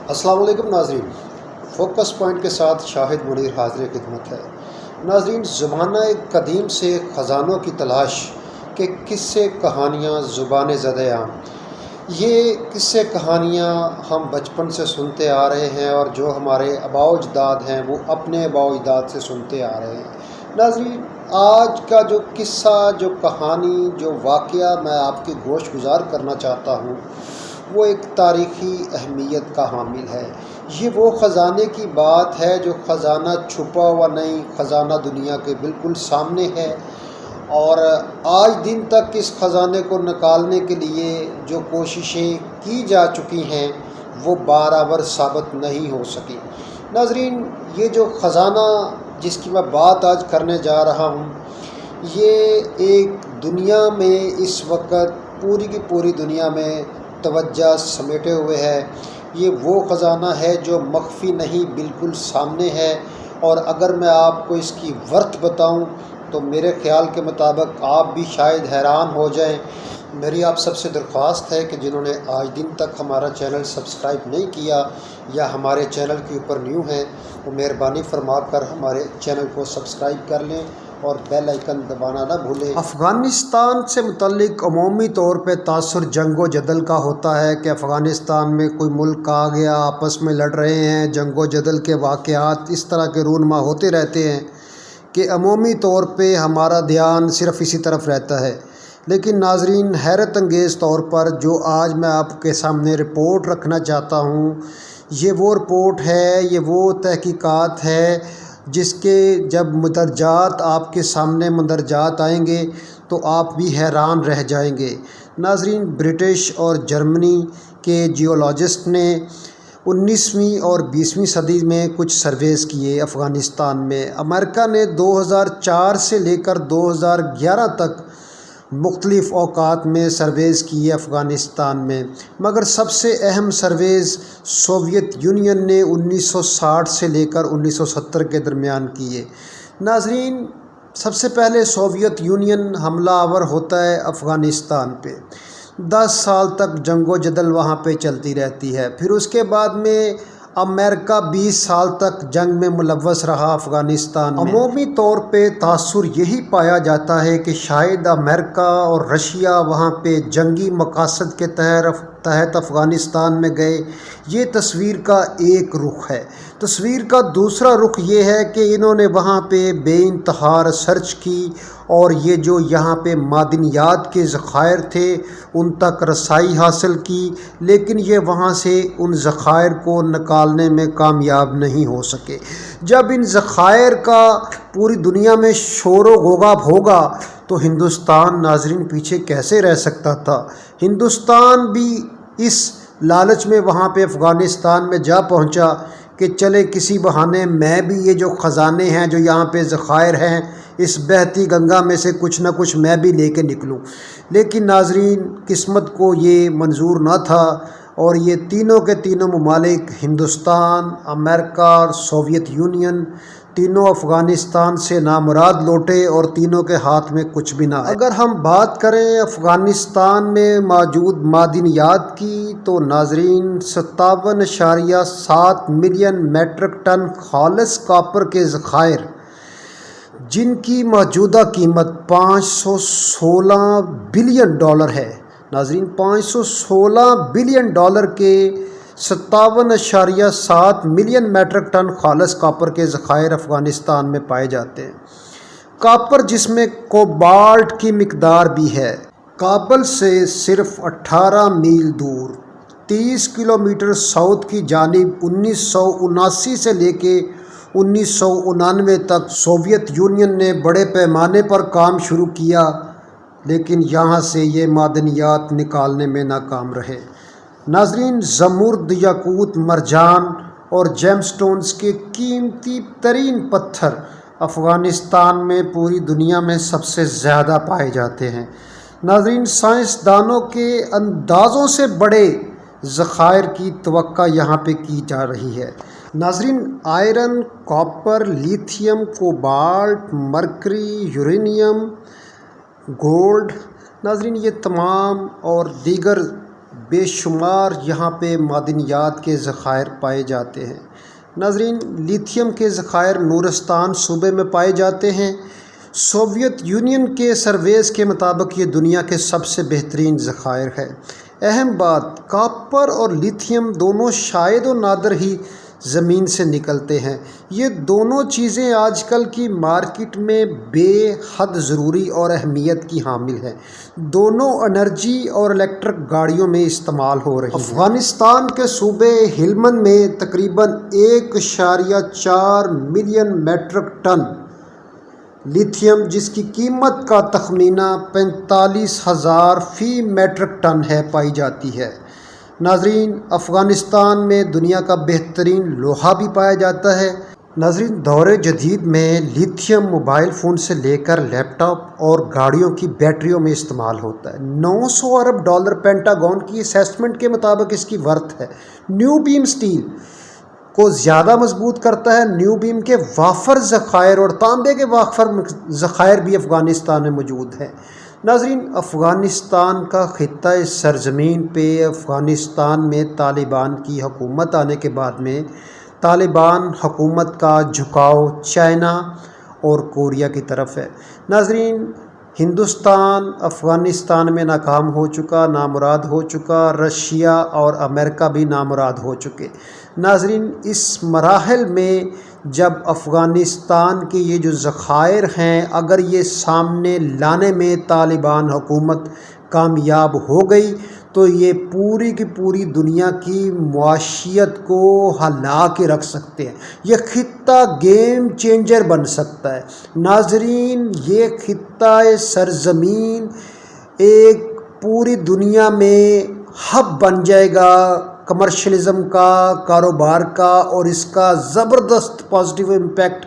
السلام علیکم ناظرین، فوکس پوائنٹ کے ساتھ شاہد منیر حاضر خدمت ہے۔ ناظرین، زمانہ قدیم سے خزانوں کی تلاش کے قصے کہانیاں زبان زد عام، یہ قصے کہانیاں ہم بچپن سے سنتے آ رہے ہیں اور جو ہمارے آباء و اجداد ہیں وہ اپنے آباء و اجداد سے سنتے آ رہے ہیں۔ ناظرین، آج کا جو قصہ، جو کہانی، جو واقعہ میں آپ کے گوش گزار کرنا چاہتا ہوں وہ ایک تاریخی اہمیت کا حامل ہے۔ یہ وہ خزانے کی بات ہے جو خزانہ چھپا ہوا نہیں، خزانہ دنیا کے بالکل سامنے ہے، اور آج دن تک اس خزانے کو نکالنے کے لیے جو کوششیں کی جا چکی ہیں وہ برابر ثابت نہیں ہو سکی۔ ناظرین، یہ جو خزانہ جس کی میں بات آج کرنے جا رہا ہوں، یہ ایک دنیا میں اس وقت پوری کی پوری دنیا میں توجہ سمیٹے ہوئے ہے۔ یہ وہ خزانہ ہے جو مخفی نہیں، بالکل سامنے ہے، اور اگر میں آپ کو اس کی ورث بتاؤں تو میرے خیال کے مطابق آپ بھی شاید حیران ہو جائیں۔ میری آپ سب سے درخواست ہے کہ جنہوں نے آج دن تک ہمارا چینل سبسکرائب نہیں کیا یا ہمارے چینل کے اوپر نیو ہیں وہ مہربانی فرما کر ہمارے چینل کو سبسکرائب کر لیں اور بیل آئیکن دبانا نہ بھولیں۔ افغانستان سے متعلق عمومی طور پہ تاثر جنگ و جدل کا ہوتا ہے کہ افغانستان میں کوئی ملک آ گیا، آپس میں لڑ رہے ہیں، جنگ و جدل کے واقعات اس طرح کے رونما ہوتے رہتے ہیں کہ عمومی طور پہ ہمارا دھیان صرف اسی طرف رہتا ہے۔ لیکن ناظرین، حیرت انگیز طور پر جو آج میں آپ کے سامنے رپورٹ رکھنا چاہتا ہوں، یہ وہ رپورٹ ہے، یہ وہ تحقیقات ہے جس کے جب مندرجات آپ کے سامنے مندرجات آئیں گے تو آپ بھی حیران رہ جائیں گے۔ ناظرین، برٹش اور جرمنی کے جیولوجسٹ نے 19ویں اور 20ویں صدی میں کچھ سرویز کیے افغانستان میں۔ امریکہ نے 2004 سے لے کر 2011 تک مختلف اوقات میں سرویز کیے افغانستان میں، مگر سب سے اہم سرویز سوویت یونین نے 1960 سے لے کر 1970 کے درمیان کیے۔ ناظرین، سب سے پہلے سوویت یونین حملہ آور ہوتا ہے افغانستان پہ، 10 سال تک جنگ و جدل وہاں پہ چلتی رہتی ہے۔ پھر اس کے بعد میں امریکہ 20 سال تک جنگ میں ملوث رہا افغانستان میں۔ عمومی طور پہ تاثر یہی پایا جاتا ہے کہ شاید امریکہ اور رشیا وہاں پہ جنگی مقاصد کے تحت افغانستان میں گئے۔ یہ تصویر کا ایک رخ ہے۔ تصویر کا دوسرا رخ یہ ہے کہ انہوں نے وہاں پہ بے انتہا ریسرچ کی اور یہ جو یہاں پہ معدنیات کے ذخائر تھے ان تک رسائی حاصل کی، لیکن یہ وہاں سے ان ذخائر کو نکالنے میں کامیاب نہیں ہو سکے۔ جب ان ذخائر کا پوری دنیا میں شور و غوغا ہوگا تو ہندوستان ناظرین پیچھے کیسے رہ سکتا تھا؟ ہندوستان بھی اس لالچ میں وہاں پہ افغانستان میں جا پہنچا کہ چلے کسی بہانے میں بھی یہ جو خزانے ہیں، جو یہاں پہ ذخائر ہیں، اس بہتی گنگا میں سے کچھ نہ کچھ میں بھی لے کے نکلوں۔ لیکن ناظرین، قسمت کو یہ منظور نہ تھا اور یہ تینوں کے تینوں ممالک، ہندوستان، امریکہ اور سوویت یونین، تینوں افغانستان سے نامراد لوٹے اور تینوں کے ہاتھ میں کچھ بھی نہ آئے۔ اگر ہم بات کریں افغانستان میں موجود معدنیات کی تو ناظرین 57.7 ملین میٹرک ٹن خالص کاپر کے ذخائر، جن کی موجودہ قیمت $516 بلین ہے۔ ناظرین، $516 بلین کے 57.7 ملین میٹرک ٹن خالص کاپر کے ذخائر افغانستان میں پائے جاتے ہیں۔ کاپر جس میں کوبالٹ کی مقدار بھی ہے۔ کابل سے صرف 18 میل دور 30 کلومیٹر ساؤتھ کی جانب 1979 سے لے کے 1999 تک سوویت یونین نے بڑے پیمانے پر کام شروع کیا، لیکن یہاں سے یہ معدنیات نکالنے میں ناکام رہے۔ ناظرین، زمرد، یاقوت، مرجان اور جیم سٹونز کے قیمتی ترین پتھر افغانستان میں پوری دنیا میں سب سے زیادہ پائے جاتے ہیں۔ ناظرین، سائنسدانوں کے اندازوں سے بڑے ذخائر کی توقع یہاں پہ کی جا رہی ہے۔ ناظرین، iron, copper, lithium, cobalt, mercury, uranium, gold, ناظرین یہ تمام اور دیگر بے شمار یہاں پہ معدنیات کے ذخائر پائے جاتے ہیں۔ ناظرین، لیتھیم کے ذخائر نورستان صوبے میں پائے جاتے ہیں۔ سوویت یونین کے سرویز کے مطابق یہ دنیا کے سب سے بہترین ذخائر ہے۔ اہم بات، کاپر اور لیتھیم دونوں شاید و نادر ہی زمین سے نکلتے ہیں۔ یہ دونوں چیزیں آج کل کی مارکیٹ میں بے حد ضروری اور اہمیت کی حامل ہیں۔ دونوں انرجی اور الیکٹرک گاڑیوں میں استعمال ہو رہی ہیں۔ افغانستان کے صوبے ہلمند میں تقریباً 1.4 ملین میٹرک ٹن لیتھیم، جس کی قیمت کا تخمینہ 45,000 فی میٹرک ٹن ہے، پائی جاتی ہے۔ ناظرین، افغانستان میں دنیا کا بہترین لوہا بھی پایا جاتا ہے۔ ناظرین، دور جدید میں لیتھیم موبائل فون سے لے کر لیپ ٹاپ اور گاڑیوں کی بیٹریوں میں استعمال ہوتا ہے۔ $900 ارب پینٹاگون کی اسیسمنٹ کے مطابق اس کی ورتھ ہے۔ نیو بیم اسٹیل کو زیادہ مضبوط کرتا ہے۔ نیو بیم کے وافر ذخائر اور تانبے کے وافر ذخائر بھی افغانستان میں موجود ہیں۔ ناظرین، افغانستان کا خطہ سرزمین پہ افغانستان میں طالبان کی حکومت آنے کے بعد میں طالبان حکومت کا جھکاؤ چائنا اور کوریا کی طرف ہے۔ ناظرین، ہندوستان افغانستان میں ناکام ہو چکا، نامراد ہو چکا، رشیا اور امریکہ بھی نامراد ہو چکے۔ ناظرین، اس مراحل میں جب افغانستان کے یہ جو ذخائر ہیں، اگر یہ سامنے لانے میں طالبان حکومت کامیاب ہو گئی تو یہ پوری کی پوری دنیا کی معاشیت کو ہلا کے رکھ سکتے ہیں۔ یہ خطہ گیم چینجر بن سکتا ہے۔ ناظرین، یہ خطہ سرزمین ایک پوری دنیا میں ہب بن جائے گا کمرشلزم کا، کاروبار کا، اور اس کا زبردست پازیٹیو امپیکٹ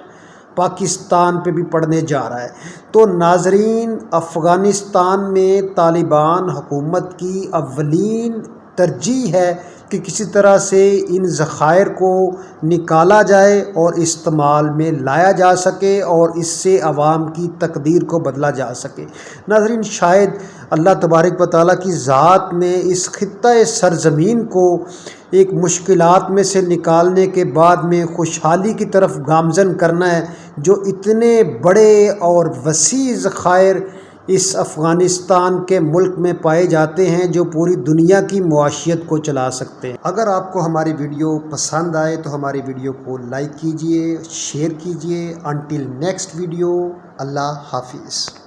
پاکستان پہ بھی پڑنے جا رہا ہے۔ تو ناظرین، افغانستان میں طالبان حکومت کی اولین ترجیح ہے کہ کسی طرح سے ان ذخائر کو نکالا جائے اور استعمال میں لایا جا سکے اور اس سے عوام کی تقدیر کو بدلا جا سکے۔ ناظرین، شاید اللہ تبارک و تعالیٰ کی ذات نے اس خطہ سرزمین کو ایک مشکلات میں سے نکالنے کے بعد میں خوشحالی کی طرف گامزن کرنا ہے، جو اتنے بڑے اور وسیع ذخائر اس افغانستان کے ملک میں پائے جاتے ہیں جو پوری دنیا کی معاشیت کو چلا سکتے ہیں۔ اگر آپ کو ہماری ویڈیو پسند آئے تو ہماری ویڈیو کو لائک کیجئے، شیئر کیجئے۔ انٹل نیکسٹ ویڈیو، اللہ حافظ۔